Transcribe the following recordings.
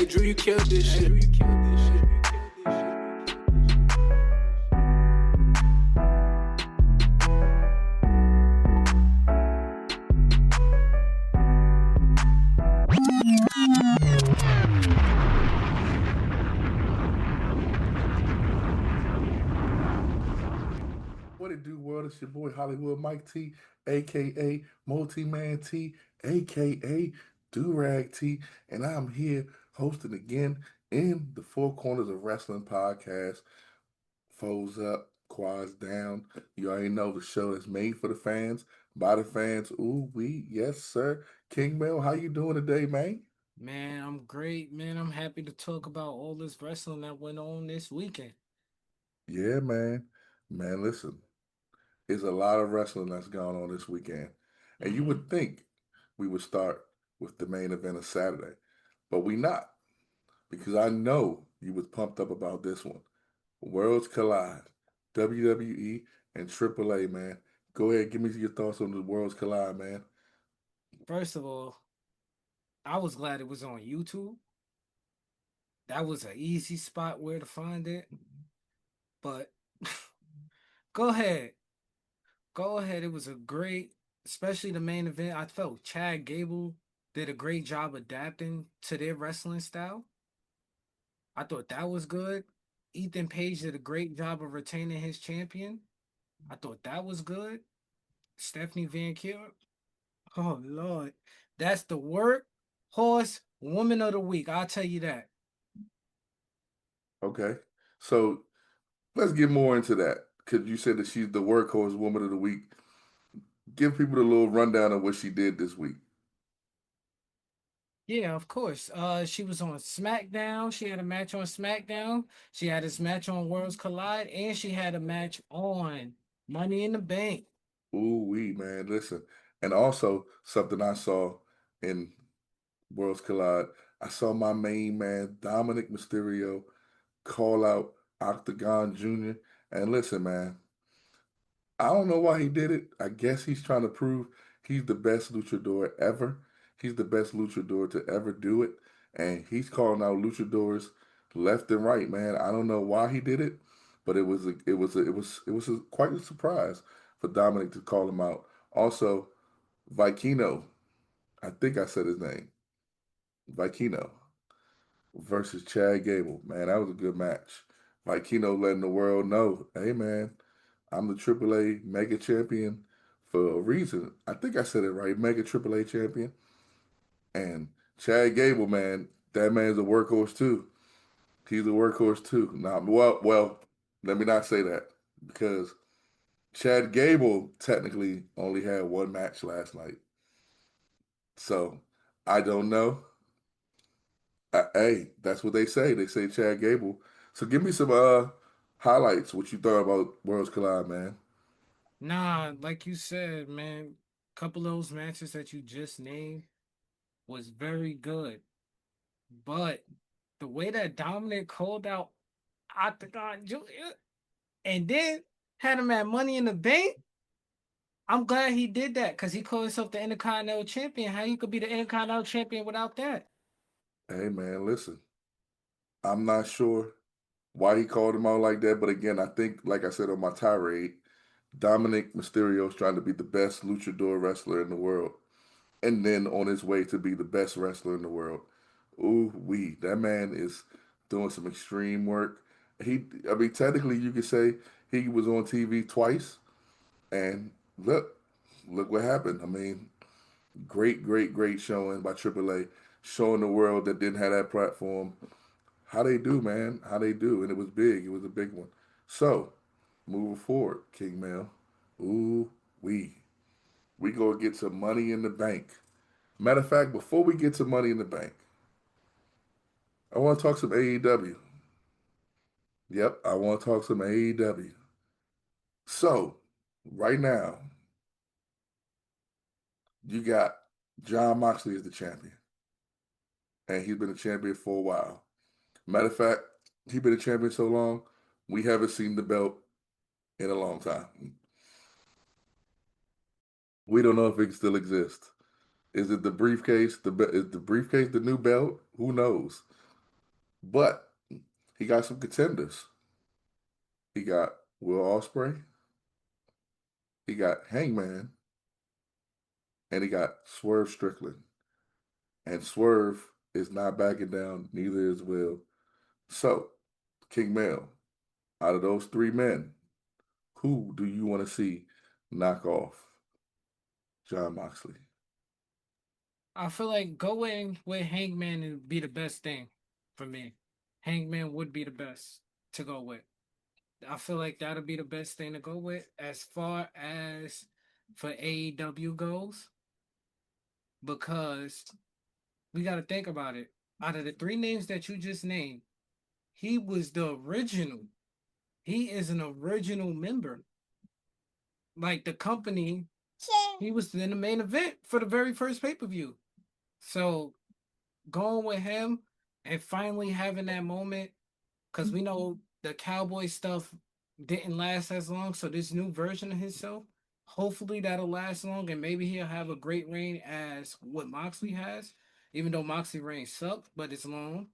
Hey, Drew, you killed this shit. What it do, world? It's your boy Hollywood Mike T, aka Multi-Man T, aka Durag T, and I'm here hosting again in the Four Corners of Wrestling podcast. Foes up, quads down. You already know the show is made for the fans, by the fans. Ooh, yes, sir. King Mel, how you doing today, man? Man, I'm great, man. I'm happy to talk about all this wrestling that went on this weekend. Yeah, man. Man, listen. It's a lot of wrestling that's going on this weekend. And you hmm would think we would start with the main event of Saturday, but we not because I know you was pumped up about this one. Worlds collide, WWE and AAA, man. Go ahead, give me your thoughts on the Worlds collide, man. First of all, I was glad it was on YouTube. That was an easy spot where to find it. But go ahead. Go ahead. It was a great, especially the main event. I felt Chad Gable did a great job adapting to their wrestling style. I thought that was good. Ethan Page did a great job of retaining his champion. I thought that was good. Stephanie Van Kier. Oh Lord, that's the work horse woman of the week. I'll tell you that. Okay, so let's get more into that because you said that she's the workhorse woman of the week. Give people a little rundown of what she did this week. Yeah, of course. She was on SmackDown. She had a match on SmackDown. She had this match on Worlds Collide, and she had a match on Money in the Bank. Ooh, man, listen. And also something I saw in Worlds Collide. I saw my main man Dominic Mysterio call out Octagon Jr. And listen, man, I don't know why he did it. I guess he's trying to prove he's the best luchador ever. He's the best luchador to ever do it. And he's calling out luchadors left and right, man. I don't know why he did it, but quite a surprise for Dominic to call him out. Also, Vikino, I think I said his name. Vikino versus Chad Gable. Man, that was a good match. Vikino letting the world know, hey man, I'm the AAA Mega Champion for a reason. I think I said it right, Mega AAA Champion. And Chad Gable, man, that man's a workhorse too. He's a workhorse too. Now, let me not say that because Chad Gable technically only had one match last night. So I don't know. Hey, that's what they say. They say Chad Gable. So give me some highlights. What you thought about Worlds Collide, man? Nah, like you said, man, couple of those matches that you just named was very good. But the way that Dominic called out Octagon Jr. and then had him at Money in the Bank, I'm glad he did that because he called himself the Intercontinental Champion. How you could be the Intercontinental Champion without that? Hey, man, listen. I'm not sure why he called him out like that, but again, I think, like I said on my tirade, Dominic Mysterio is trying to be the best luchador wrestler in the world, and then on his way to be the best wrestler in the world. Ooh, that man is doing some extreme work. I mean, technically, you could say he was on TV twice, and look what happened. I mean, great showing by AAA, showing the world that didn't have that platform how they do, man, how they do, and it was big. It was a big one. So moving forward, King Mel, ooh we go get some Money in the Bank. Matter of fact, before we get to Money in the Bank, I want to talk some AEW. Yep, I want to talk some AEW. So right now, you got John Moxley as the champion, and he's been a champion for a while. Matter of fact, he's been a champion so long, we haven't seen the belt in a long time. We don't know if it still exists. Is it the briefcase? Is the briefcase the new belt? Who knows? But he got some contenders. He got Will Ospreay, he got Hangman, and he got Swerve Strickland. And Swerve is not backing down, neither is Will. So, King Mel, out of those three men, who do you want to see knock off John Moxley? I feel like going with Hangman would be the best thing for me. Hangman would be the best to go with. I feel like that'll be the best thing to go with as far as for AEW goes, because we got to think about it. Out of the three names that you just named, he was the original. He is an original member. Like the company, he was in the main event for the very first pay per view. So going with him and finally having that moment, because we know the cowboy stuff didn't last as long. So this new version of himself, hopefully that'll last long, and maybe he'll have a great reign as what Moxley has. Even though Moxley reign sucked, but it's long.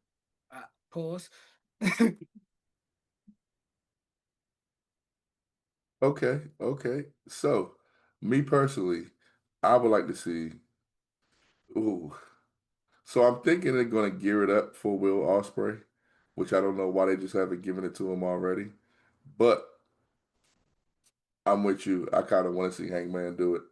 Pause. Okay, okay. So, me personally, I would like to see. Ooh, so I'm thinking they're going to gear it up for Will Ospreay, which I don't know why they just haven't given it to him already. But I'm with you. I kind of want to see Hangman do it.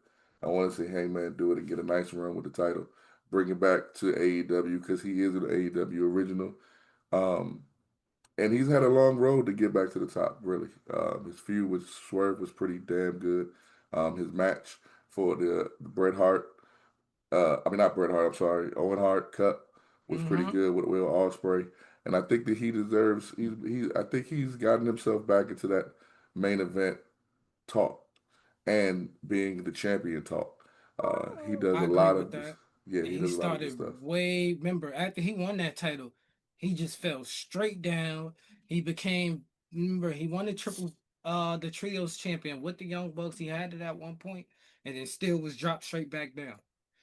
I want to see Hangman do it and get a nice run with the title, bring it back to AEW because he is an AEW original. Um, and he's had a long road to get back to the top. Really, his feud with Swerve was pretty damn good. His match for the Bret Hart, I mean not Bret Hart, I'm sorry, Owen Hart Cup was pretty Mm-hmm. good with Will Ospreay, and I think that he deserves. I think he's gotten himself back into that main event talk and being the champion talk. He does I a agree lot with of that. yeah, And he he does a lot of good started stuff. way. Remember, after he won that title, he just fell straight down. He became. Remember, he won the the trios champion with the Young Bucks. He had it at one point, and then still was dropped straight back down.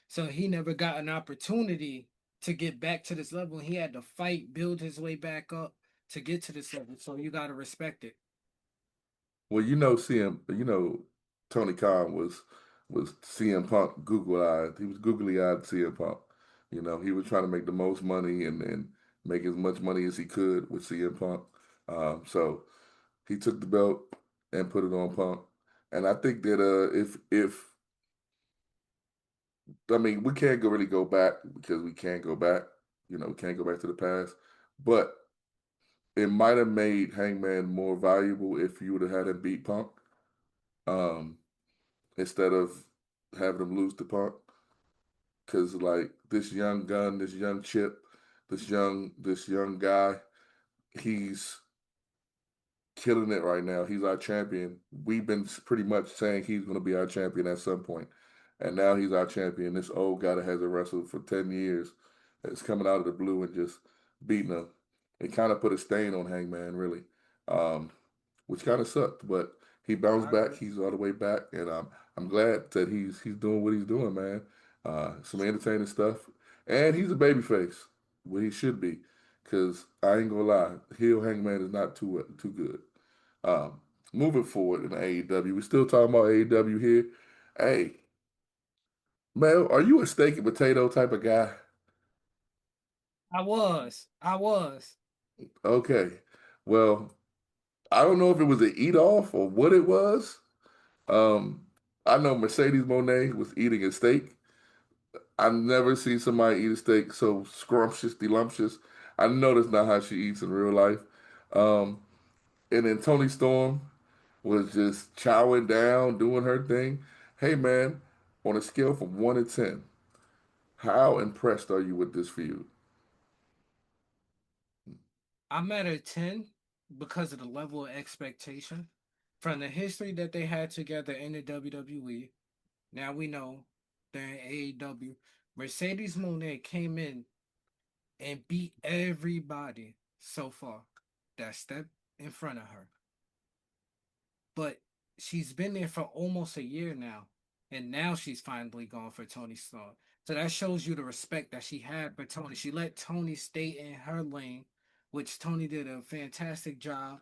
So he never got an opportunity to get back to this level. He had to fight, build his way back up to get to this level. So you got to respect it. Well, Tony Khan was CM Punk Google eyed. He was googly eyed CM Punk. He was trying to make the most money and make as much money as he could with CM Punk. So he took the belt and put it on Punk. And I think that if I mean we can't go really go back because we can't go back. We can't go back to the past. But it might have made Hangman more valuable if you would have had him beat Punk. Um, Instead of having him lose to Punk. Cause like this young gun, this young chip, this young guy, he's killing it right now. He's our champion. We've been pretty much saying he's going to be our champion at some point, and now he's our champion. This old guy that hasn't wrestled for 10 years is coming out of the blue and just beating him. It kind of put a stain on Hangman, really, um, which kind of sucked. But he bounced I back. agree. He's all the way back, and I'm glad that he's doing what he's doing, man. Some entertaining stuff, and he's a babyface, what he should be. Cause I ain't gonna lie, heel Hangman is not too good. Um, Moving forward in AEW, we're still talking about AEW here. Hey, man, are you a steak and potato type of guy? I was. I was. Okay, well, I don't know if it was an eat off or what it was. Um, I know Mercedes Monet was eating a steak. I've never seen somebody eat a steak so scrumptious, delumptious. I know that's not how she eats in real life. Um, and then Tony Storm was just chowing down, doing her thing. Hey man, on a scale from 1 to 10, how impressed are you with this feud? I'm at a 10 because of the level of expectation from the history that they had together in the WWE. Now we know they're in AEW. Mercedes Monet came in and beat everybody so far that stepped in front of her. But she's been there for almost a year now. And now she's finally gone for Tony Storm. So that shows you the respect that she had for Tony. She let Tony stay in her lane which Tony did a fantastic job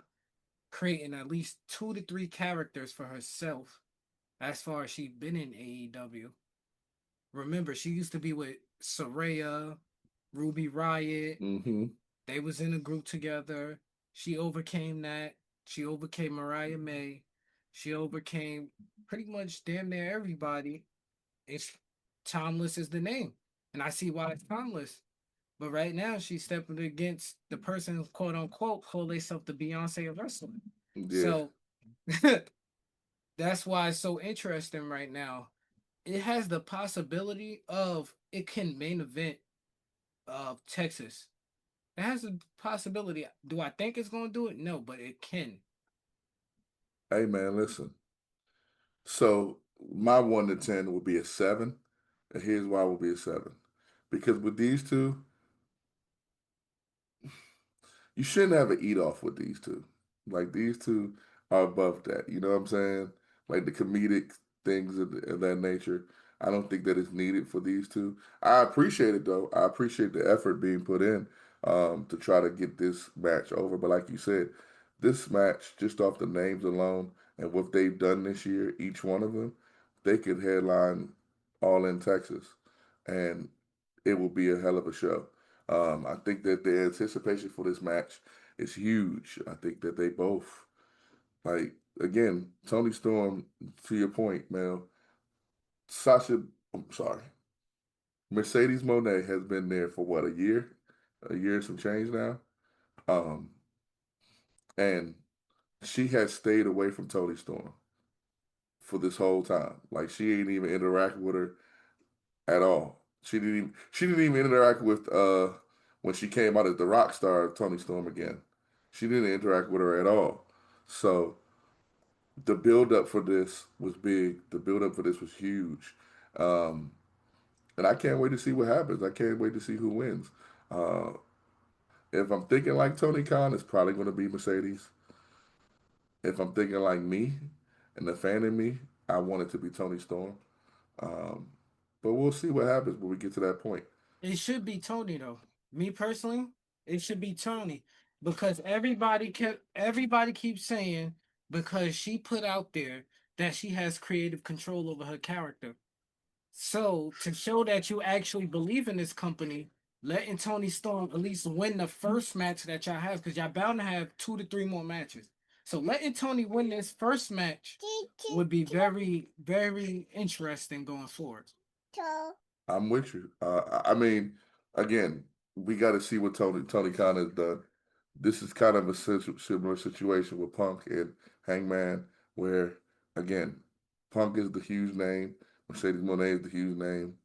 creating at least 2 to 3 characters for herself as far as she's been in AEW. Remember, she used to be with Soraya, Ruby Riot. Mm-hmm. They was in a group together. She overcame that. She overcame Mariah May. She overcame pretty much damn near everybody. It's Timeless is the name. And I see why it's timeless. But right now she's stepping against the person quote unquote call themselves the Beyonce of wrestling. Yeah. So that's why it's so interesting right now. It has the possibility of it can main event of Texas. It has a possibility. Do I think it's gonna do it? No, but it can. Hey man, listen. So my 1 to 10 would be a 7, and here's why it would be a 7. Because with these two, you shouldn't have an eat off with these two. Like these two are above that. You know what I'm saying? Like the comedic things of that nature. I don't think that is needed for these two. I appreciate it though. I appreciate the effort being put in to try to get this match over. But like you said, this match, just off the names alone and what they've done this year, each one of them, they could headline all in Texas, and it will be a hell of a show. I think that the anticipation for this match is huge. I think that they both, like, again, Tony Storm, to your point, Mel, Sasha, I'm sorry, Mercedes Monet has been there for what, a year and some change now. Um, and she has stayed away from Tony Storm for this whole time. Like, she ain't even interact with her at all. She didn't even interact with when she came out as the rock star Tony Storm again. She didn't interact with her at all. So the build up for this was big. The build up for this was huge. Um, and I can't wait to see what happens. I can't wait to see who wins. Uh, if I'm thinking like Tony Khan, it's probably going to be Mercedes. If I'm thinking like me and the fan in me, I want it to be Tony Storm. Um, but we'll see what happens when we get to that point. It should be Tony though. Me personally, it should be Tony because everybody keeps saying because she put out there that she has creative control over her character. So to show that you actually believe in this company, letting Tony Storm at least win the first match that y'all have, because y'all bound to have 2 to 3 more matches. So letting Tony win this first match would be very, very interesting going forward. I'm with you. I mean, again, we got to see what Tony Khan has done. This is kind of a similar situation with Punk and Hangman, where again, Punk is the huge name, Mercedes Monet is the huge name,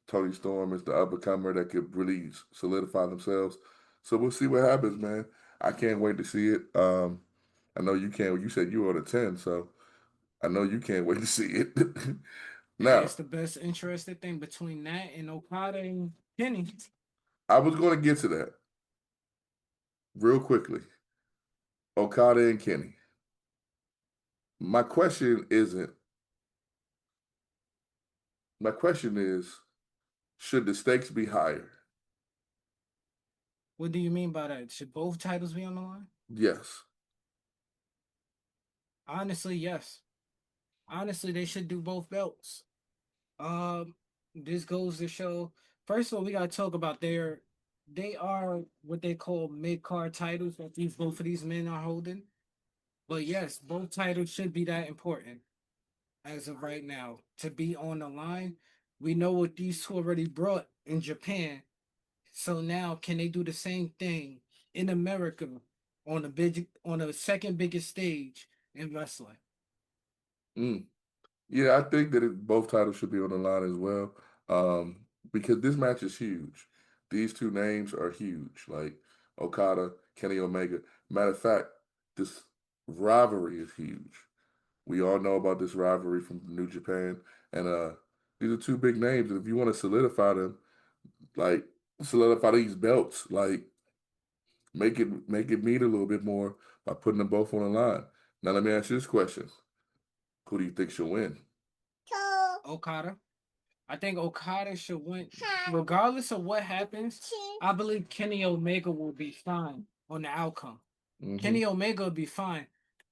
Tony Storm is the up and comer that could really solidify themselves. So we'll see what happens, man. I can't wait to see it. I know you can't. You said you were on a 10, so I know you can't wait to see it. Yeah, Now, it's the best interesting thing between that and Okada and Kenny. I was going to get to that real quickly. Okada and Kenny. My question isn't, my question is, should the stakes be higher? What do you mean by that? Should both titles be on the line? Yes. Honestly, yes. Honestly, they should do both belts. Um, this goes to show. First of all, we gotta talk about they are what they call mid card titles that these both of these men are holding. But yes, both titles should be that important as of right now to be on the line. We know what these two already brought in Japan. So now can they do the same thing in America on the second biggest stage in wrestling? Mm. Yeah, I think that both titles should be on the line as well, um, because this match is huge. These two names are huge, like Okada, Kenny Omega. Matter of fact, this rivalry is huge. We all know about this rivalry from New Japan, and these are two big names. And if you want to solidify them, like solidify these belts, like make it mean a little bit more by putting them both on the line. Now let me ask you this question: who do you think should win? Okada. I think Okada should win. Regardless of what happens, I believe Kenny Omega will be fine. on the outcome. Hmm. Kenny Omega would be fine.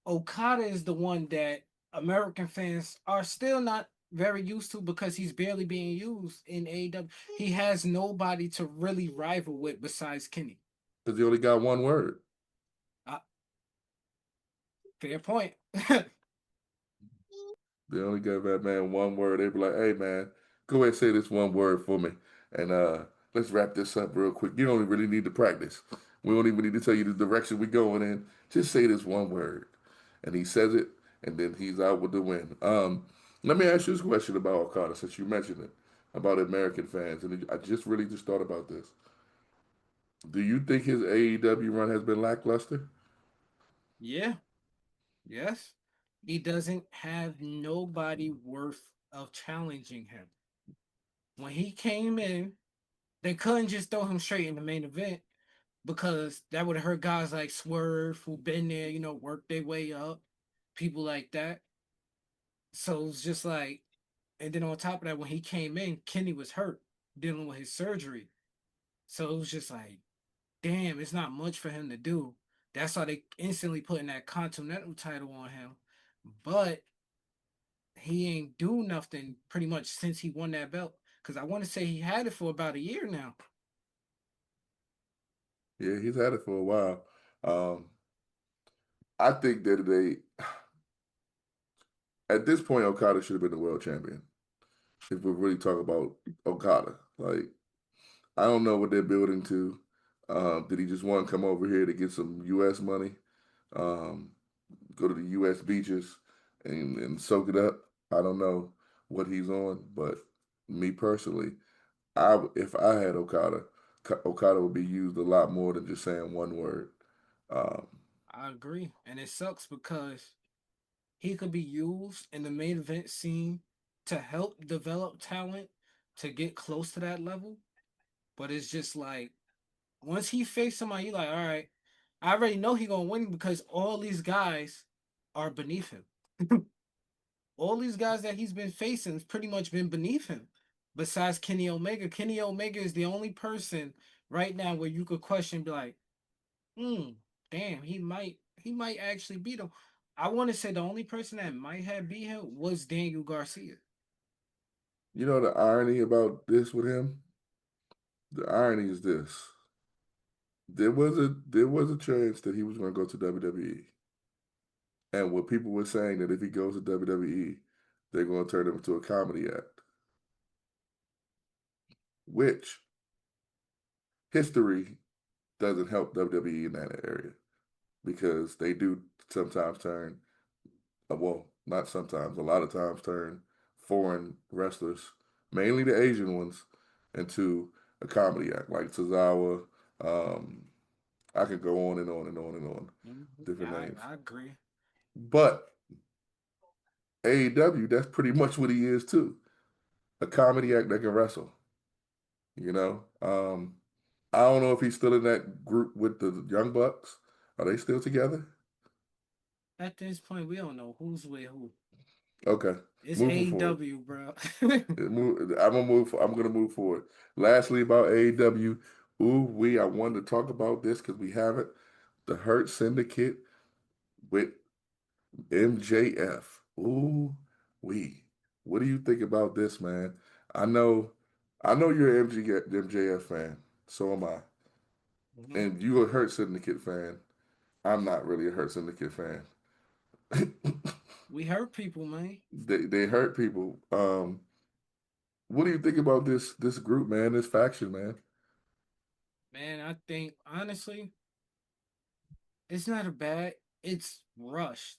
Okada is the one that American fans are still not very used to because he's barely being used in AEW. He has nobody to really rival with besides Kenny. Because he only got one word. Uh, Fair point. They only gave that man one word. They be like, "Hey, man, go ahead and say this one word for me, and let's wrap this up real quick. You don't really need to practice. We don't even need to tell you the direction we're going in. Just say this one word." And he says it, and then he's out with the win. Let me ask you this question about Okada, since you mentioned it about American fans, and I just really just thought about this. Do you think his AEW run has been lackluster? Yeah, yes. He doesn't have nobody worth of challenging him. When he came in, they couldn't just throw him straight in the main event because that would have hurt guys like Swerve who been there, worked their way up, people like that. So it's just like, and then on top of that, when he came in, Kenny was hurt dealing with his surgery. So it was just like, damn, it's not much for him to do. That's why they instantly putting that Continental title on him. But he ain't do nothing pretty much since he won that belt. Because I want to say he had it for about a year now. Yeah, he's had it for a while. Um, I think that they, at this point, Okada should have been the world champion. If we're really talking about Okada, like I don't know what they're building to. Did he just want to come over here to get some U.S. money? Um, go to the U.S. beaches and soak it up? I don't know what he's on, but me personally, if I had Okada, Okada would be used a lot more than just saying one word. Um, I agree. And it sucks because he could be used in the main event scene to help develop talent to get close to that level. But it's just like once he faced somebody, you like, all right, I already know he gonna win because all these guys are beneath him. All these guys that he's been facing has pretty much been beneath him. Besides Kenny Omega, Kenny Omega is the only person right now where you could question, be like, hmm, damn, he might actually beat him. I want to say the only person that might have beat him was Daniel Garcia. you know the irony about this with him? The irony is this: there was a chance that he was going to go to WWE. And what people were saying that if he goes to WWE, they're going to turn him into a comedy act, which history doesn't help WWE in that area because they do sometimes turn, well, not sometimes, a lot of times turn foreign wrestlers, mainly the Asian ones, into a comedy act like Tozawa. Um, I could go on and on and on and on, Mhm. different I, names. I agree. But AEW, that's pretty much what he is too, a comedy act that can wrestle. You know, I don't know if he's still in that group with the Young Bucks. Are they still together? At this point, we don't know who's with who. Okay, It's moving forward. AEW, bro. I'm gonna move forward. Lastly, about AEW. Ooh, I wanted to talk about this because we haven't. The Hurt Syndicate with MJF. Ooh, we. What do you think about this, man? I know, I know you're an MJF fan. So am I. Mhm. And you a Hurt Syndicate fan. I'm not really a Hurt Syndicate fan. We hurt people, man. They hurt people. What do you think about this group, man? This faction, man. Man, I think honestly, it's not a bad. It's rushed.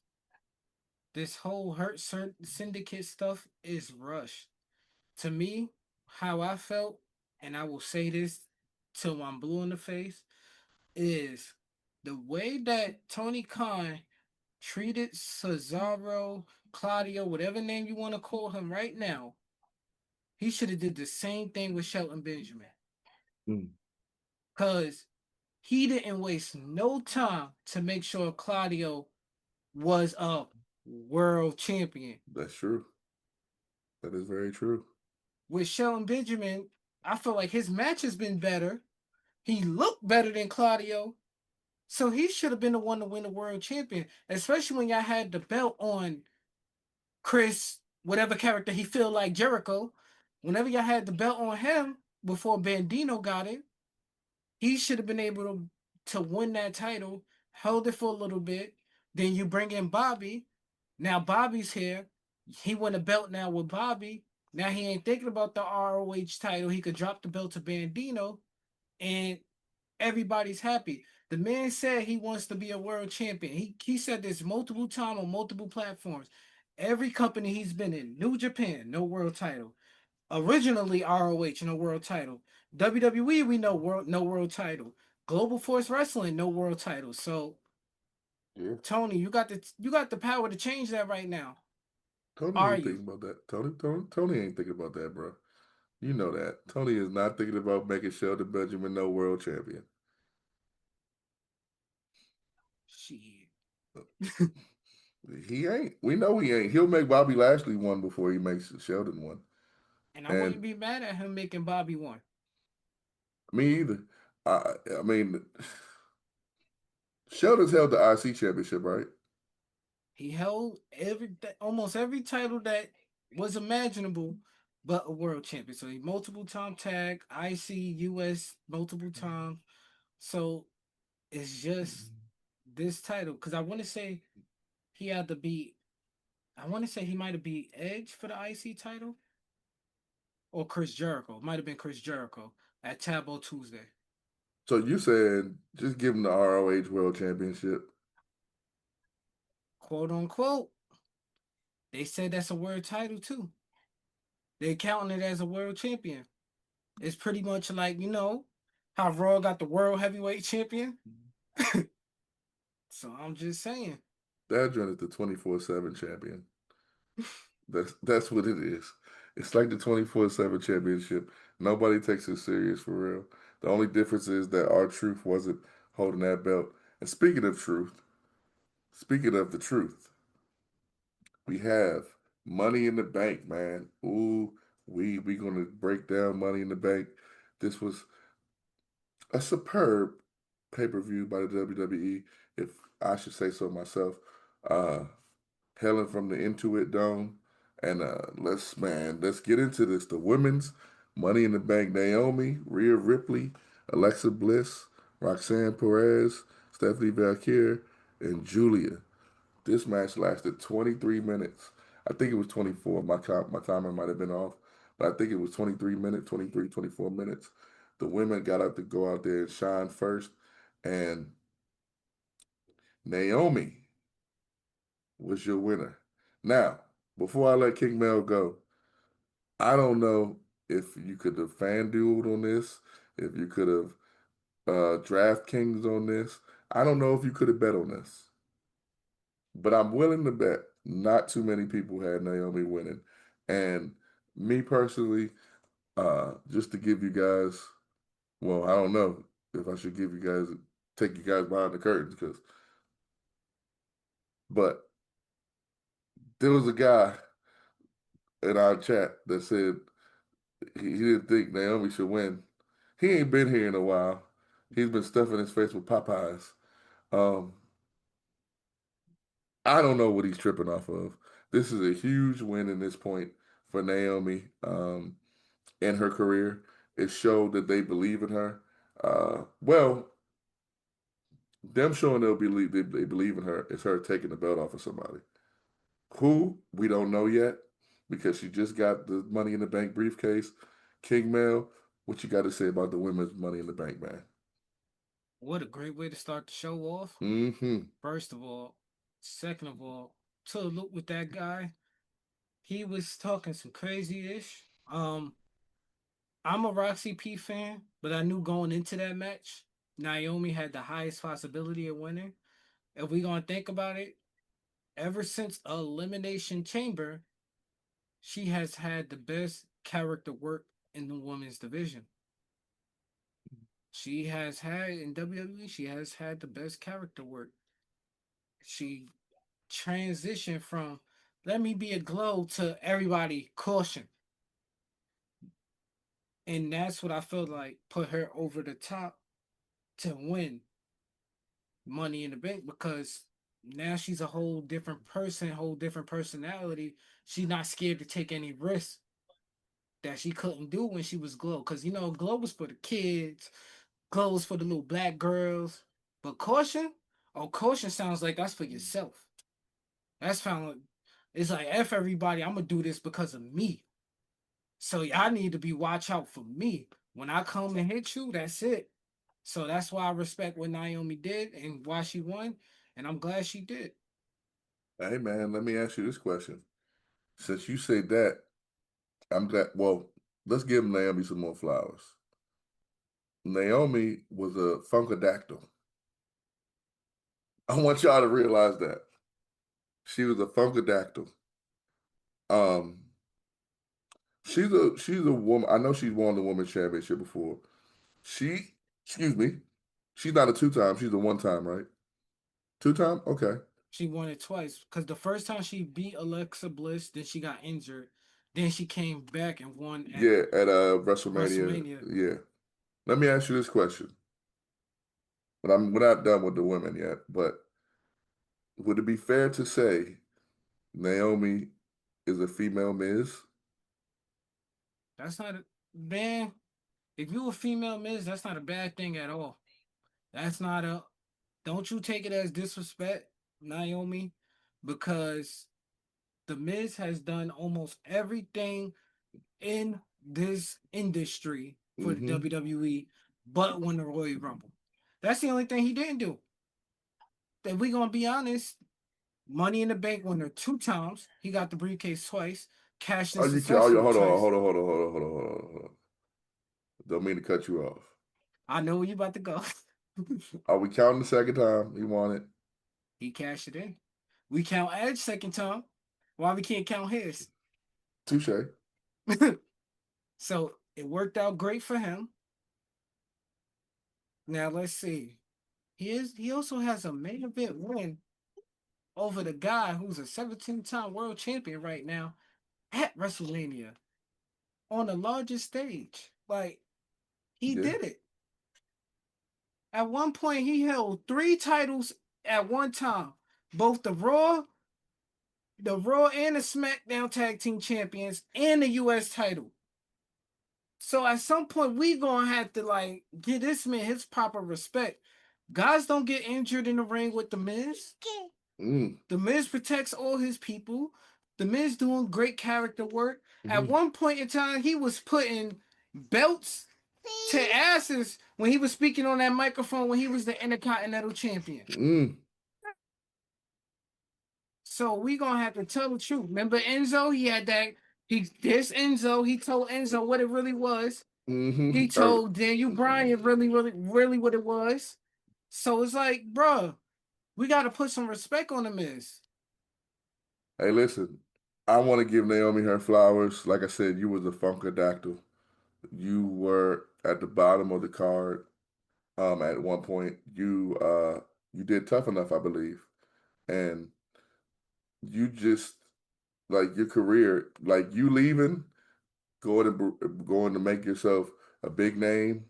This whole syndicate stuff is rushed. To me, how I felt, and I will say this till I'm blue in the face, is the way that Tony Khan treated Cesaro, Claudio, whatever name you want to call him right now. He should have did the same thing with Shelton Benjamin. Mm, Cause he didn't waste no time to make sure Claudio was a world champion. that's true. That is very true. With Shelton Benjamin, I feel like his match has been better. He looked better than Claudio, So he should have been the one to win the world champion, especially when y'all had the belt on Chris, whatever character he feel like Jericho. Whenever y'all had the belt on him before Bandino got it, he should have been able to win that title, hold it for a little bit. Then you bring in Bobby. Now Bobby's here. He won a belt now with Bobby. Now he ain't thinking about the ROH title. He could drop the belt to Bandino, and everybody's happy. The man said he wants to be a world champion. He said this multiple times on multiple platforms. Every company he's been in, New Japan, no world title. Originally ROH, no world title. WWE, we know no world title. Global Force Wrestling, no world title. So Yeah. Tony, you got the power to change that right now. Tony Are ain't you? thinking about that. Tony ain't thinking about that, bro. You know that. Tony is not thinking about making Shelton Benjamin no world champion. Shit. He ain't. We know he ain't. He'll make Bobby Lashley one before he makes Sheldon one. And I And wouldn't be mad at him making Bobby one. me either. I mean, Sheldon's held the IC championship, right? He held almost every title that was imaginable, but a world champion. So he multiple time tag, IC, US multiple time. So it's just this title because I want to say he had to be. I want to say he might have beat Edge for the IC title or Chris Jericho. Might have been Chris Jericho at Taboo Tuesday. So you said just give him the ROH World Championship. Quote unquote. They said that's a world title too. They counting it as a world champion. It's pretty much like, how Raw got the world heavyweight champion. So I'm just saying. That joint is the 24/7 champion. That's what it is. It's like the 24/7 championship. Nobody takes it serious for real. The only difference is that R-Truth wasn't holding that belt. And speaking of the truth, we have Money in the Bank, man. Ooh, we gonna break down Money in the Bank. This was a superb pay-per-view by the WWE, if I should say so myself. Uh hailing from the Intuit Dome. And let's get into this. The women's Money in the Bank: Naomi, Rhea Ripley, Alexa Bliss, Roxanne Perez, Stephanie Valkyrie, and Julia. This match lasted 23 minutes. I think it was 24. My timer might have been off, but I think it was 23 minutes, 23, 24 minutes. The women got up to go out there and shine first, and Naomi was your winner. Now, before I let King Mel go, I don't know if you could have fan dueled on this, if you could have draft kings on this. I don't know if you could have bet on this, but I'm willing to bet not too many people had Naomi winning. And me personally, just to give you guys, well, I don't know if I should give you guys, take you guys behind the curtains, but there was a guy in our chat that said he didn't think Naomi should win. He ain't been here in a while. He's been stuffing his face with Popeyes. Um, I don't know what he's tripping off of. This is a huge win in this point for Naomi in her career. It showed that they believe in her. Well, them showing they believe in her is her taking the belt off of somebody. Who we don't know yet because she just got the Money in the Bank briefcase. King Mel, what you got to say about the women's Money in the Bank, man? What a great way to start the show off. Mm-hmm. First of all. Second of all, to look with that guy, he was talking some crazy ish. I'm a Roxy P fan, but I knew going into that match, Naomi had the highest possibility of winning. If we gonna think about it, ever since Elimination Chamber, she has had the best character work in the women's division. She has had in WWE, she has had the best character work. She transitioned from let me be a glow to everybody caution. And that's what I felt like put her over the top to win. Money in the Bank because now she's a whole different person, whole different personality. She's not scared to take any risks that she couldn't do when she was Glow. Because, you know, Glow was for the kids, Glow was for the little black girls. But Caution, oh, Caution sounds like that's for yourself. That's found like, it's like, F everybody, I'm going to do this because of me. So y'all need to be watch out for me. When I come and hit you, that's it. So that's why I respect what Naomi did and why she won. And I'm glad she did. Hey man, let me ask you this question. Since you say that, I'm glad. Well, let's give Naomi some more flowers. Naomi was a funkadactyl. I want y'all to realize that she was a funkadactyl. Um, she's a woman. I know she's won the women's championship before. She, excuse me, she's not a two-time. She's a one-time, right? Two-time. Okay. She won it twice because the first time she beat Alexa Bliss, then she got injured. Then she came back and won at Yeah, at WrestleMania. WrestleMania. Yeah. Let me ask you this question. But we're not done with the women yet. But would it be fair to say Naomi is a female Miz? That's not a man. If you a female Miz, that's not a bad thing at all. That's not a. Don't you take it as disrespect, Naomi, because the Miz has done almost everything in this industry for the Mm-hmm. WWE, but win the Royal Rumble. That's the only thing he didn't do. If we gonna be honest, Money in the Bank winner 2 times. He got the briefcase twice, cashed in Are you? Oh, successfully hold on, twice. hold on, hold on, hold on, hold on, hold on, hold on. Don't mean to cut you off. I know where you about to go. Are we counting the second time he won it? He cashed it in. We count Edge second time. Why we can't count his? Touche. So it worked out great for him. Now let's see. He also has a main event win over the guy who's a 17-time world champion right now at WrestleMania on the largest stage. Like he Yeah. did it. At one point, he held 3 titles at one time, both the Raw and the SmackDown Tag Team Champions, and the U.S. title. So at some point, we gonna have to like give this man his proper respect. Guys don't get injured in the ring with the Miz. Mm. The Miz protects all his people. The Miz doing great character work. At Mm-hmm. one point in time, he was putting belts to asses when he was speaking on that microphone when he was the Intercontinental Champion. Mm. So we gonna have to tell the truth. Remember Enzo? He had that. He this Enzo. He told Enzo what it really was. Mm-hmm. He told Daniel Bryan really what it was. So it's like, bruh, we got to put some respect on the Miz. Hey, listen. I want to give Naomi her flowers. Like I said, you was a funkadactyl. You were at the bottom of the card. At one point, you did tough enough, I believe, and you just like your career, like you leaving, going to make yourself a big name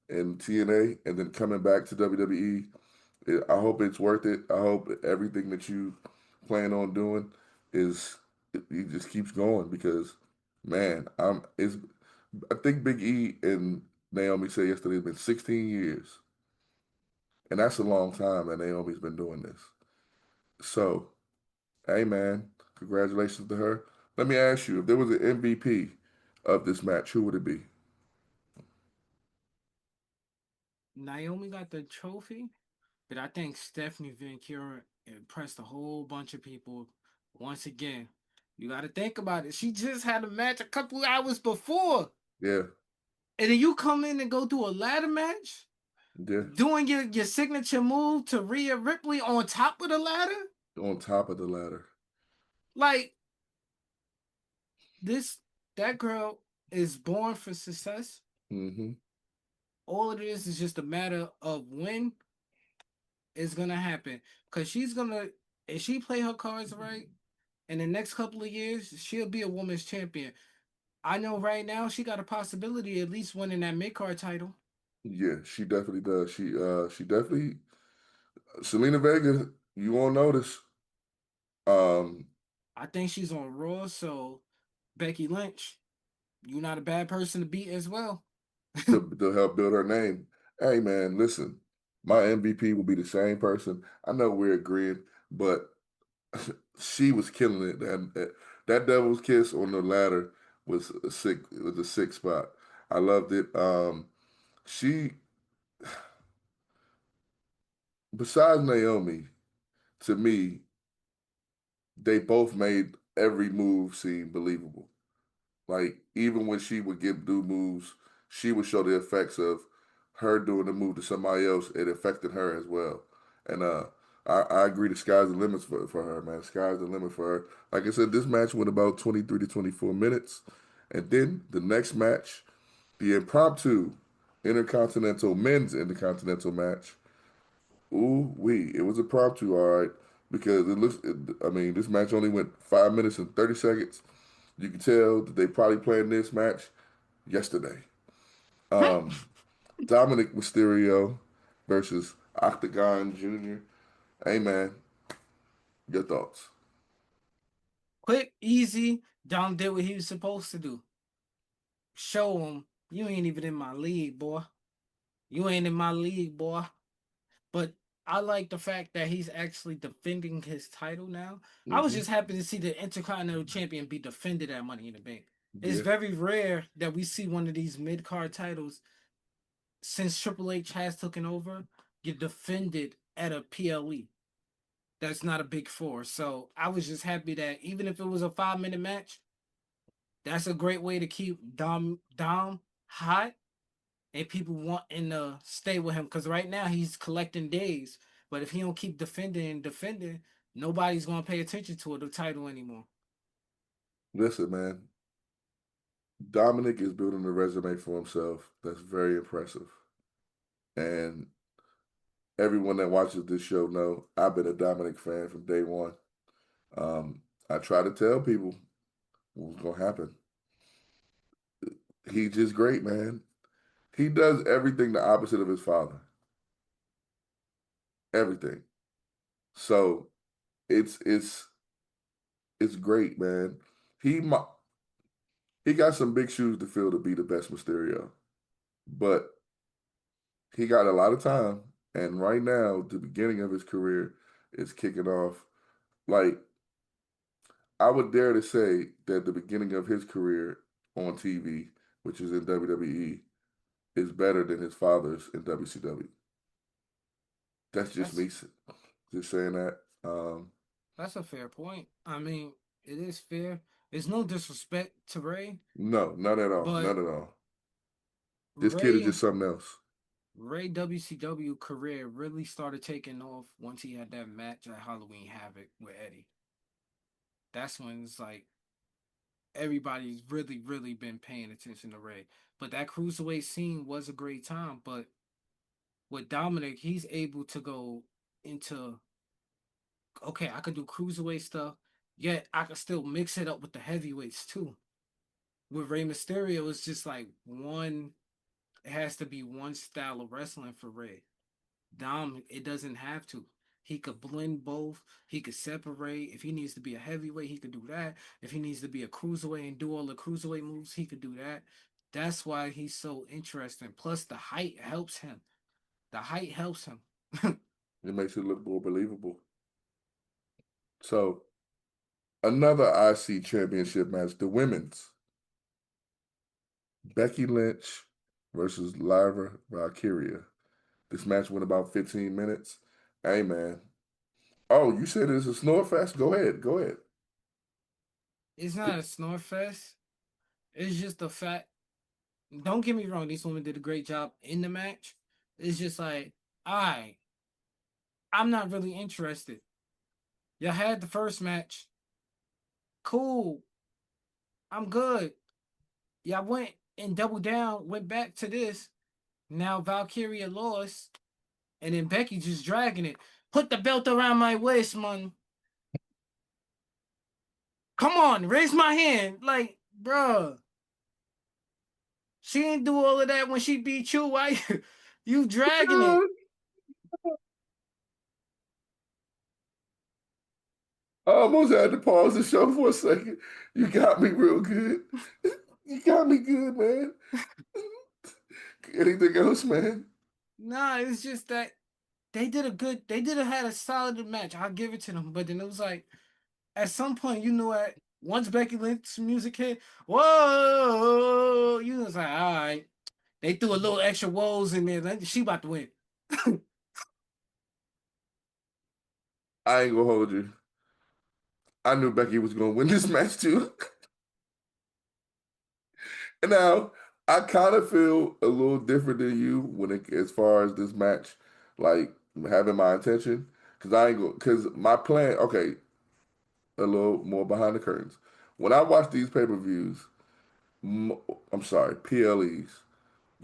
in TNA, and then coming back to WWE. I hope it's worth it. I hope everything that you plan on doing is it just keeps going because, man, I think Big E and Naomi said yesterday it's been 16 years, and that's a long time that Naomi's been doing this. So, hey, man, congratulations to her. Let me ask you, if there was an MVP of this match, who would it be? Naomi got the trophy, but I think Stephanie Van Kuren impressed a whole bunch of people. Once again, you got to think about it. She just had a match a couple hours before, Yeah, and then you come in and go do a ladder match, yeah, doing your signature move to Rhea Ripley on top of the ladder. on top of the ladder. Like this, that girl is born for success. Mm-hmm. All it is just a matter of when it's gonna happen. Cause she's gonna, if she play her cards right, in the next couple of years, she'll be a women's champion. I know right now she got a possibility of at least winning that mid card title. Yeah, she definitely does. She definitely Selena Vega, you won't notice. Um, I think she's on Raw, so Becky Lynch, you're not a bad person to beat as well. to help build her name. Hey man, listen, my MVP will be the same person. I know we're agreeing, but she was killing it. That devil's kiss on the ladder was a sick. It was a sick spot. I loved it. She, besides Naomi, to me, they both made every move seem believable. Like even when she would do moves, she would show the effects of her doing the move to somebody else. It affected her as well. And I agree. The sky's the limit for her, man. Sky's the limit for her. Like I said, this match went about 23 to 24 minutes, and then the next match, the impromptu men's intercontinental match. Ooh wee! It was impromptu, all right, because it looks. I mean, this match only went 5 minutes and 30 seconds. You can tell that they probably planned this match yesterday. Um, Dominic Mysterio versus Octagon Jr. Hey man, your thoughts? Quick, easy. Dom did what he was supposed to do. Show him you ain't even in my league, boy. You ain't in my league, boy. But I like the fact that he's actually defending his title now. I was Hmm. just happy to see the Intercontinental Champion be defended at Money in the Bank. It's Yeah, very rare that we see one of these mid card titles since Triple H has taken over get defended at a PLE. That's not a big four. So I was just happy that even if it was a 5 minute match, that's a great way to keep Dom hot and people wanting to stay with him because right now he's collecting days. But if he don't keep defending and defending, nobody's gonna pay attention to the title anymore. listen, man. Dominic is building a resume for himself that's very impressive, and everyone that watches this show know I've been a Dominic fan from day one. I try to tell people what's gonna happen. He's just great, man. He does everything the opposite of his father. Everything. So it's great, man. He he got some big shoes to fill to be the best Mysterio, but he got a lot of time. And right now, the beginning of his career is kicking off. Like I would dare to say that the beginning of his career on TV, which is in WWE, is better than his father's in WCW. That's just That's me just saying that. that's a fair point. I mean, it is fair. It's no disrespect to Ray, No, not at all. but Not at all. This kid is Ray just something else. Ray WCW career really started taking off once he had that match at Halloween Havoc with Eddie. That's when it's like everybody's really been paying attention to Ray. But that cruiserweight scene was a great time. But with Dominic, he's able to go into okay, I could do cruiserweight stuff, yet I could still mix it up with the heavyweights too. With Rey Mysterio, it's just like one. It has to be one style of wrestling for Ray. Dom, it doesn't have to. He could blend both. He could separate. If he needs to be a heavyweight, he could do that. If he needs to be a cruiserweight and do all the cruiserweight moves, he could do that. That's why he's so interesting. Plus, the height helps him. The height helps him. It makes it look more believable. So another IC championship match, the women's. Becky Lynch versus Lyra Valkyria. This match went about 15 minutes. Hey man. Oh, you said it's a snore fest? Go ahead. Go ahead. It's not a snore fest. It's just the fact. Don't get me wrong. These women did a great job in the match. It's just like, I'm not really interested. Y'all had the first match. Cool. I'm good. Y'all went and doubled down, went back to this. Now Valkyria lost, and then Becky just dragging it. Put the belt around my waist, man. Come on, raise my hand. Like, bruh, she didn't do all of that when she beat you. Why you dragging it? I almost had to pause the show for a second. You got me real good. You got me good, man. Anything else, man? Nah, it's just that they did a had a solid match. I'll give it to them. But then it was like at some point, you know what? Once Becky Lynch's music hit, whoa, you was like, all right. They threw a little extra woes in there. She about to win. I ain't gonna hold you. I knew Becky was gonna win this match too. And now I kind of feel a little different than you when it as far as this match, like having my intention. Cause I ain't go cause my plan, okay, a little more behind the curtains. When I watch these pay-per-views, I'm sorry, PLEs,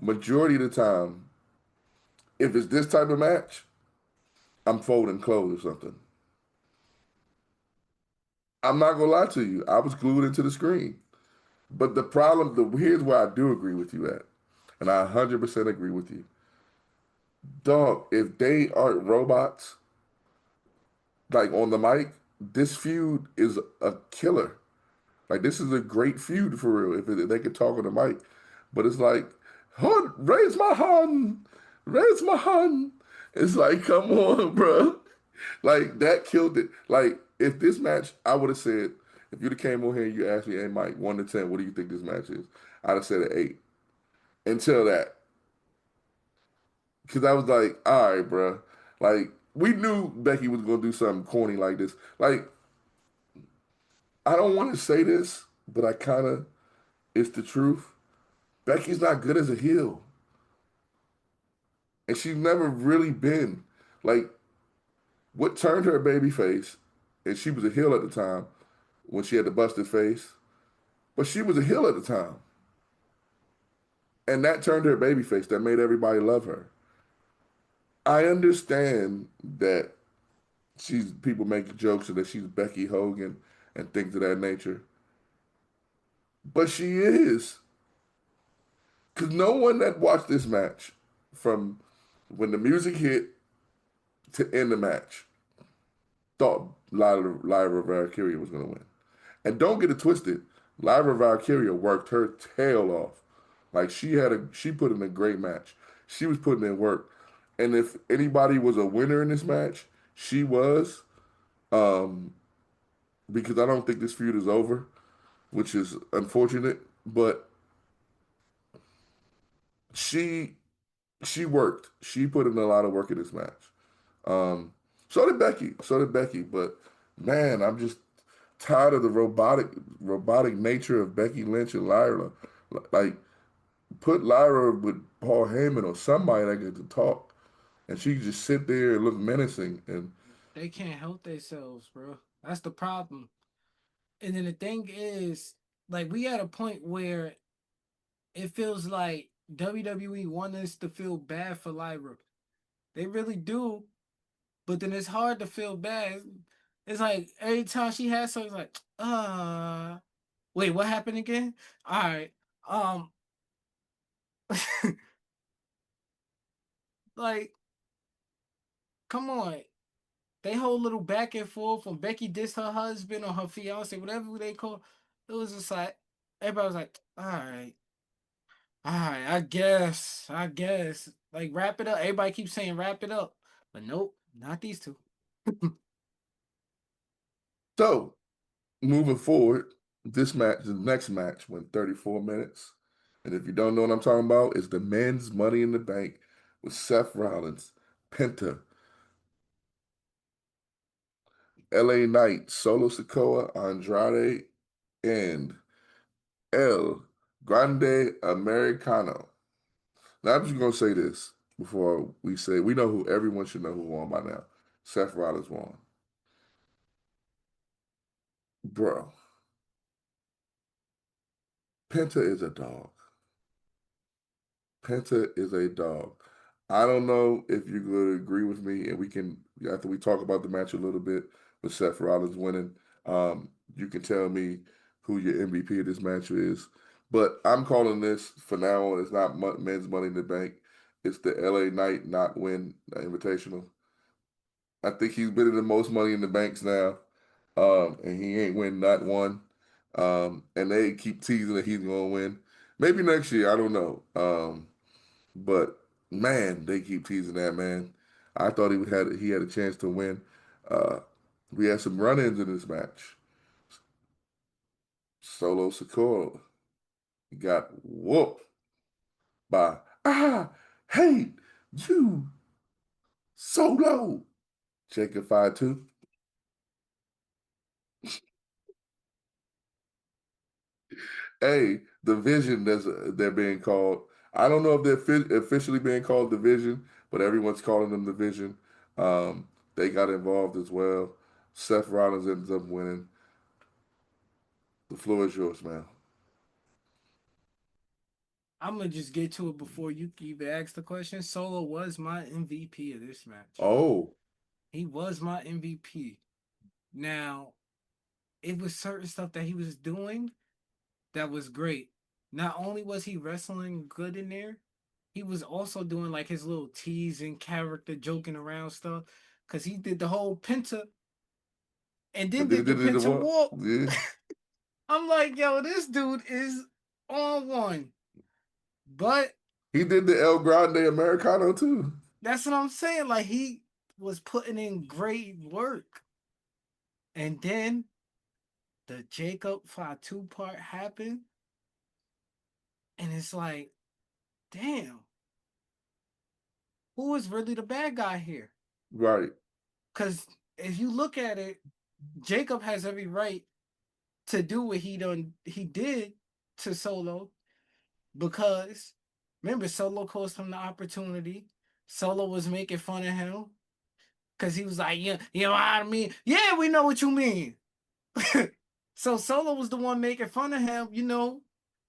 majority of the time, if it's this type of match, I'm folding clothes or something. I'm not gonna lie to you. I was glued into the screen. But here's where I do agree with you at, and I 100% agree with you. Dog, if they aren't robots, like on the mic, this feud is a killer. Like this is a great feud for real. If they could talk on the mic, but it's like, raise my hand, raise my hand. It's like, come on, bro. Like that killed it. Like if this match, I would have said, if you'd have came on here and you asked me, hey Mike, 1 to 10, what do you think this match is? I'd have said an 8. Until that, because I was like, all right, bro. Like we knew Becky was gonna do something corny like this. Like I don't want to say this, but I kind of, it's the truth. Becky's not good as a heel, and she's never really been like what turned her a baby face, and she was a heel at the time when she had the busted face, but she was a heel at the time, and that turned her baby face. That made everybody love her. I understand that she's people make jokes that she's Becky Hogan and things of that nature, but she is because no one that watched this match from when the music hit to end the match thought Lyra Valkyria was going to win. And don't get it twisted, Lyra Valkyria worked her tail off. Like she put in a great match. She was putting in work. And if anybody was a winner in this match, she was. Um, because I don't think this feud is over, which is unfortunate. But she she worked. She put in a lot of work in this match. Um, so did Becky. So did Becky. But man, I'm just tired of the robotic nature of Becky Lynch and Lyra. Like put Lyra with Paul Heyman or somebody that get to talk, and she can just sit there and look menacing. And They can't help themselves, bro. That's the problem. And then the thing is, like, we at a point where it feels like WWE want us to feel bad for Lyra. They really do, but then it's hard to feel bad. It's like every time she has something, it's like, wait, what happened again? All right, um, like, come on. They whole little back and forth when Becky dissed her husband or her fiance, whatever they call. It was just like everybody was like, all right, I guess, like wrap it up. Everybody keeps saying wrap it up, but nope, not these two. so moving forward, the next match went 34 minutes. And if you don't know what I'm talking about, it's the men's Money in the Bank with Seth Rollins, Penta, LA Knight, Solo Sikoa, Andrade, and El Grande Americano. Now I'm just gonna say this before we know who everyone should know who won by now. Seth Rollins won. Bro, Penta is a dog. Penta is a dog. I don't know if you're going to agree with me, and we can after we talk about the match a little bit with Seth Rollins winning. You can tell me who your MVP of this match is, but I'm calling this for now on. It's not men's Money in the Bank. It's the LA Knight not win Invitational. I think he's been in the most Money in the Banks now. and he ain't win not one. And they keep teasing that he's gonna win. Maybe next year, I don't know. But man, they keep teasing that man. I thought he had a chance to win. Uh, we had some run-ins in this match. Solo Sikoa got whooped by hate you Solo. Jacob 5-2. Hey, the Vision that's they're being called. I don't know if they're officially being called the Vision, but everyone's calling them the Vision. They got involved as well. Seth Rollins ends up winning. The floor is yours, man. I'm gonna just get to it before you even ask the question. Solo was my MVP of this match. Oh, He was my MVP. Now, it was certain stuff that he was doing that was great. Not only was he wrestling good in there, he was also doing like his little teasing character, joking around stuff. Cause he did the whole Penta and then and then he did the did it in Penta what? walk. Yeah. I'm like, yo, this dude is on one. But He did the El Grande Americano too. that's what I'm saying. Like he was putting in great work. And then the Jacob Fatu part happened. And it's like, damn, who is really the bad guy here? Right. Because if you look at it, Jacob has every right to do what he did to Solo because remember Solo cost him the opportunity. Solo was making fun of him because he was like, yeah, you know what I mean? Yeah, we know what you mean. So Solo was the one making fun of him,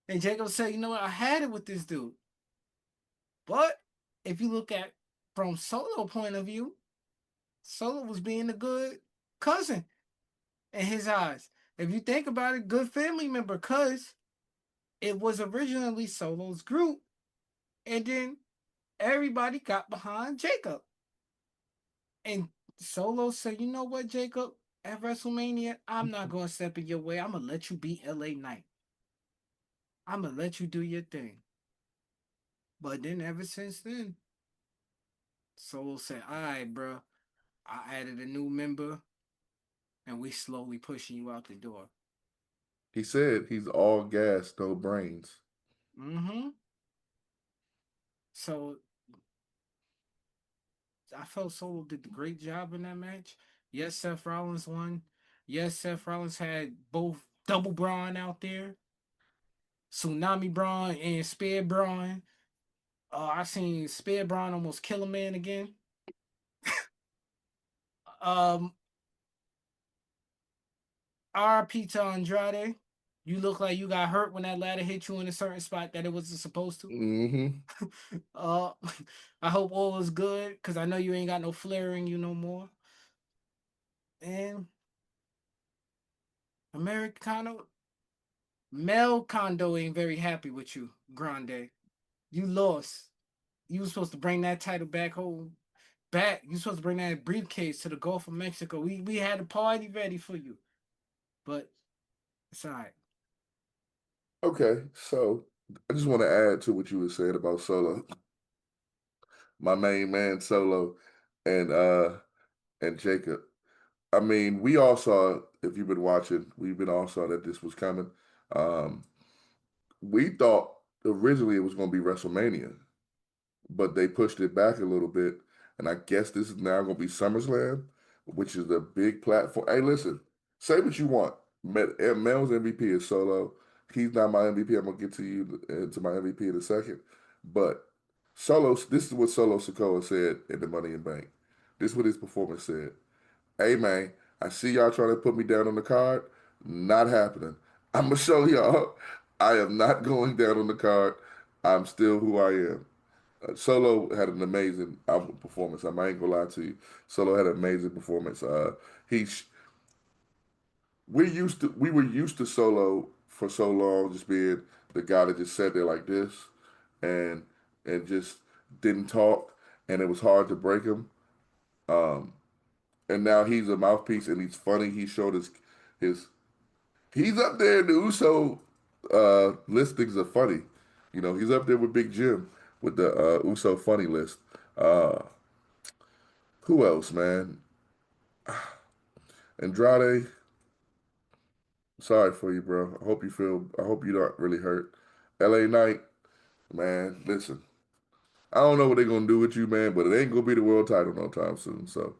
and Jacob said, you know what, I had it with this dude. But if you look at from Solo point of view, Solo was being a good cousin in his eyes. If you think about it, good family member, because it was originally Solo's group, and then everybody got behind Jacob. And Solo said, you know what, Jacob? At WrestleMania, I'm not going to step in your way. I'm going to let you beat LA Knight. I'm going to let you do your thing. But then ever since then, Solo said, all right, bro, I added a new member, and we slowly pushing you out the door. He said he's all gas, no brains. Mm-hmm. So I felt Solo did a great job in that match. Yes, Seth Rollins won. Yes, Seth Rollins had both double Braun out there, Tsunami Braun and Spear Braun. I seen Spear Braun almost kill a man again. Um, RP to Andrade. You look like you got hurt when that ladder hit you in a certain spot that it wasn't supposed to. Mm-hmm. uh, I hope all is good because I know you ain't got no flaring you no more. And Americano, Mel Condo ain't very happy with you, Grande. You lost. You was supposed to bring that title back home. Back. You supposed to bring that briefcase to the Gulf of Mexico. We had a party ready for you. But it's all right. Okay, so I just want to add to what you were saying about Solo, my main man Solo, and Jacob. I mean, we all saw, if you've been watching, we've been all saw that this was coming. Um, we thought originally it was going to be WrestleMania, but they pushed it back a little bit, and I guess this is now going to be SummerSlam, which is the big platform. Hey, listen, say what you want. Mel's MVP is Solo. He's not my MVP. I'm gonna get to you to my MVP in a second, but Solo. This is what Solo Sikoa said in the Money in Bank. This is what his performance said. Hey man, I see y'all trying to put me down on the card. Not happening. I'm gonna show y'all I am not going down on the card. I'm still who I am. Solo had an amazing album performance. I ain't gonna lie to you. Solo had an amazing performance. He we were used to Solo for so long, just being the guy that just sat there like this and just didn't talk, and it was hard to break him. Um, and now he's a mouthpiece and he's funny. He showed his he's up there in the Uso listings of funny. You know, he's up there with Big Jim with the Uso funny list. Uh, who else, man? Andrade. Sorry for you, bro. I hope you feel. I hope you're not really hurt. L.A. Knight, man. Listen, I don't know what they're gonna do with you, man, but it ain't gonna be the world title no time soon. So,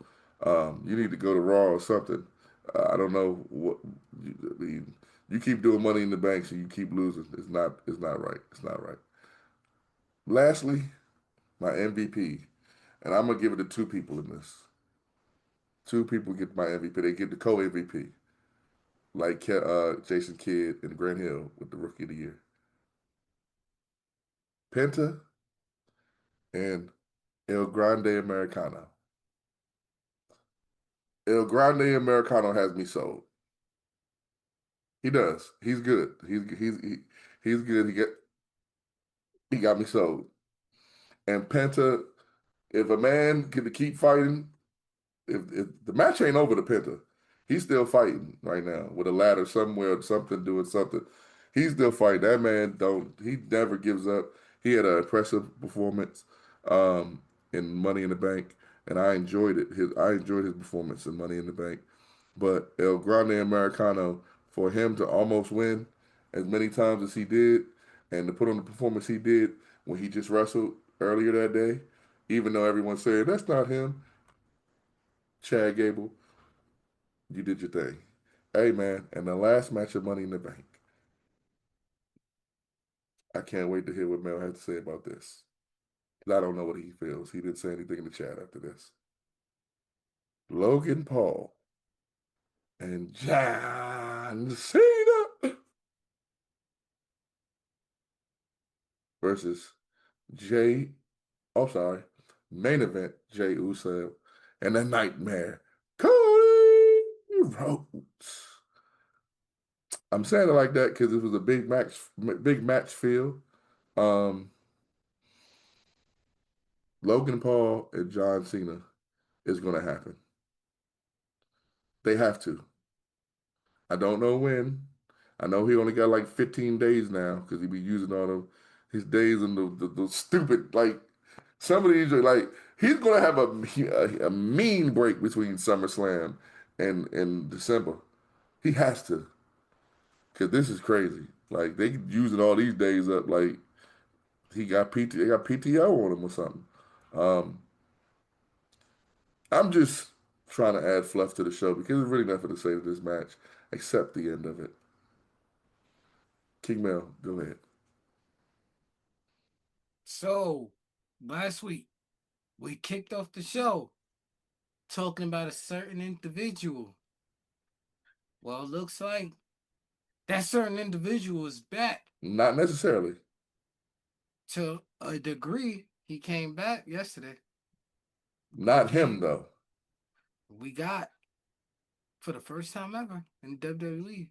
you need to go to Raw or something. I don't know what. I mean, you keep doing Money in the Bank, so you keep losing. It's not. It's not right. It's not right. Lastly, my MVP, and I'm gonna give it to two people in this. Two people get my MVP. They get the co-MVP, like Jason Kidd and Grant Hill with the Rookie of the Year. Penta and El Grande Americano. El Grande Americano has me sold. He does. He's good. He's good. He got me sold. And Penta, if a man get to keep fighting, if the match ain't over to Penta, he's still fighting right now with a ladder somewhere, something doing something. He's still fighting. That man don't. He never gives up. He had an impressive performance in Money in the Bank, and I enjoyed it. I enjoyed his performance in Money in the Bank. But El Grande Americano, for him to almost win as many times as he did, and to put on the performance he did when he just wrestled earlier that day, even though everyone's saying that's not him, Chad Gable, you did your thing. Hey man, and the last match of Money in the Bank. I can't wait to hear what Mel had to say about this. 'Cause I don't know what he feels. He didn't say anything in the chat after this. Logan Paul and John Cena versus Jay. Oh, sorry. Main event Jay Uso and the Nightmare Cody Rhodes. I'm saying it like that because it was a big match feel. Um, Logan Paul and John Cena is going to happen. They have to. I don't know when. I know he only got like 15 days now because he be using all of his days in the stupid like some of these are like he's gonna have a mean break between SummerSlam and December. He has to because this is crazy. Like they using all these days up like they got PTO on him or something. Um, I'm just trying to add fluff to the show because there's really nothing to say to this match except the end of it. King Mel, go ahead. So, last week, we kicked off the show talking about a certain individual. Well, it looks like that certain individual is back Not necessarily. to a degree. He came back yesterday, but Not him though. we got for the first time ever in WWE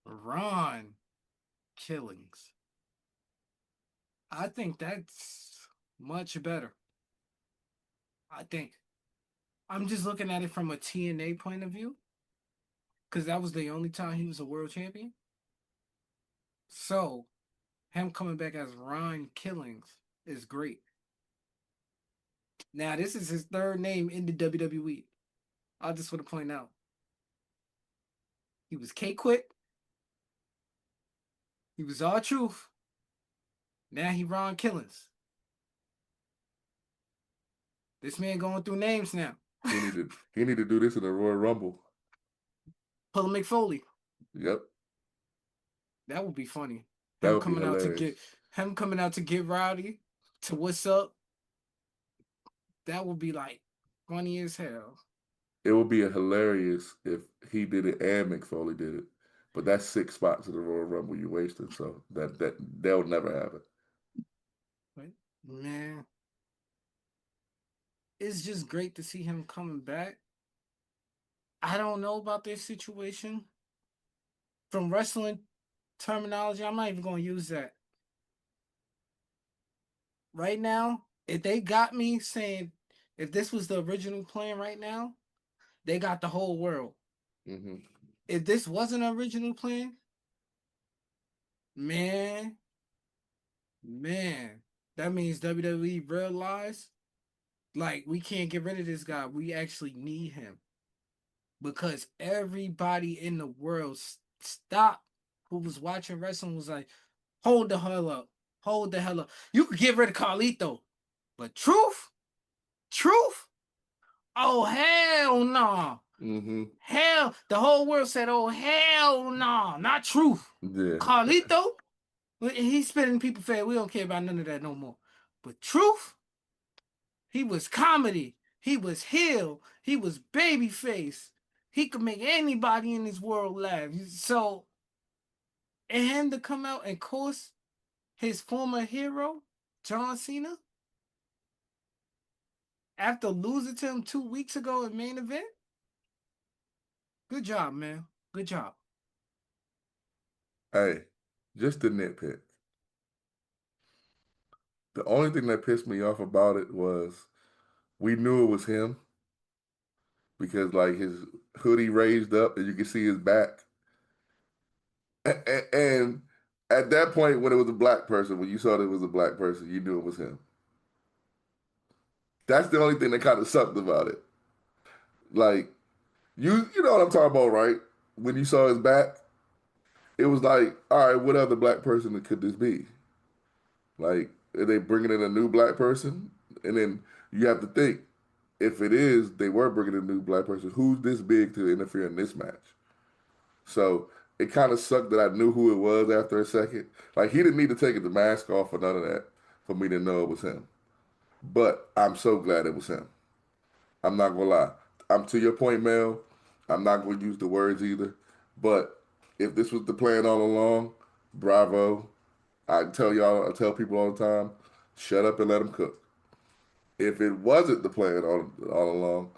Ron Killings. I think that's much better. I think I'm just looking at it from a TNA point of view because that was the only time he was a world champion. So him coming back as Ron Killings is great. Now this is his third name in the WWE. I just want to point out he was K Quick, he was R Truth. Now he Ron Killings. This man going through names now. He need to do this in the Royal Rumble. Pull McFoley. Yep. That would be funny. That Him would be coming out to hilarious. get him coming out to get rowdy to what's up. That would be like funny as hell. It would be hilarious if he did it and McFoley did it. But that's 6 spots in the Royal Rumble you wasted, so they'll never happen. But man, it's just great to see him coming back. I don't know about this situation. From wrestling terminology, I'm not even going to use that. Right now, if they got me saying If this was the original plan right now, they got the whole world. Hmm. If this wasn't an original plan, man, man, that means WWE realized like we can't get rid of this guy. We actually need him because everybody in the world stopped who was watching wrestling was like, hold the hell up, hold the hell up. You could get rid of Carlito, but truth, oh hell no. Hmm. Hell, the whole world said, "Oh hell no, not truth." Yeah. Carlito, he's spitting people fair. We don't care about none of that no more. But truth, he was comedy. He was heel. He was babyface. He could make anybody in this world laugh. So, and him to come out and course his former hero, John Cena, after losing to him 2 weeks ago in main event. Good job, man. Good job. Hey, just a nitpick. The only thing that pissed me off about it was we knew it was him because like his hoodie raised up and you could see his back. And at that point, when it was a black person, when you saw that it was a black person, you knew it was him. That's the only thing that kind of sucked about it. Like you know what I'm talking about, right? When you saw his back, it was like, all right, what other black person could this be? Like, are they bringing in a new black person? And then you have to think, if it is, they were bringing in a new black person. Who's this big to interfere in this match? So it kind of sucked that I knew who it was after a second. Like he didn't need to take the mask off or none of that for me to know it was him. But I'm so glad it was him. I'm not gonna lie. I'm to your point, Mel. I'm not gonna use the words either. But if this was the plan all along, bravo. I tell people all the time, shut up and let them cook. If it wasn't the plan all along,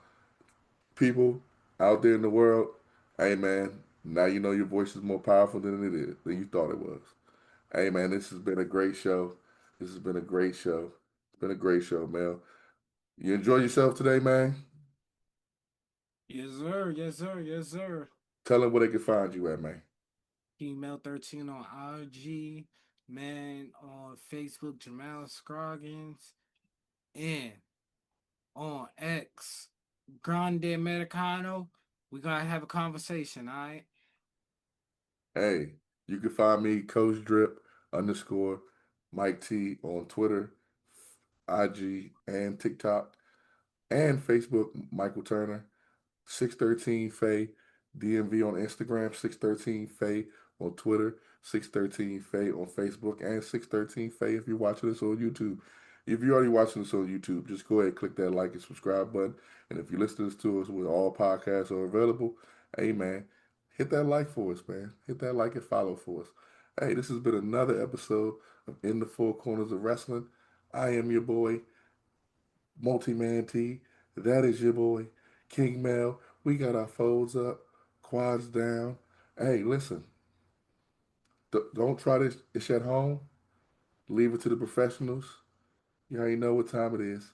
people out there in the world, hey man, now you know your voice is more powerful than it is than you thought it was. Hey man, this has been a great show. This has been a great show. It's been a great show, Mel. You enjoy yourself today, man? Yes, sir. Yes, sir. Yes, sir. Tell them where they can find you at, man. Email 13 on IG, man on Facebook, Jemell Scroggins, and on X, Grande Americano. We gotta have a conversation, all right? Hey, you can find me, Coach Drip underscore Mike T on Twitter, IG, and TikTok, and Facebook, Michael Turner. 613 Faye, DMV on Instagram, 613 Faye on Twitter, 613 Faye on Facebook, and 613 Faye if you're watching this on YouTube. If you're already watching this on YouTube, just go ahead and click that like and subscribe button. And if you listen to us where all podcasts are available, hey man, hit that like for us, man. Hit that like and follow for us. Hey, this has been another episode of In the Four Corners of Wrestling. I am your boy, Multi-Man T. That is your boy, King Mel. We got our folds up, quads down. Hey, listen, don't try this ish at home. Leave it to the professionals. You already know what time it is.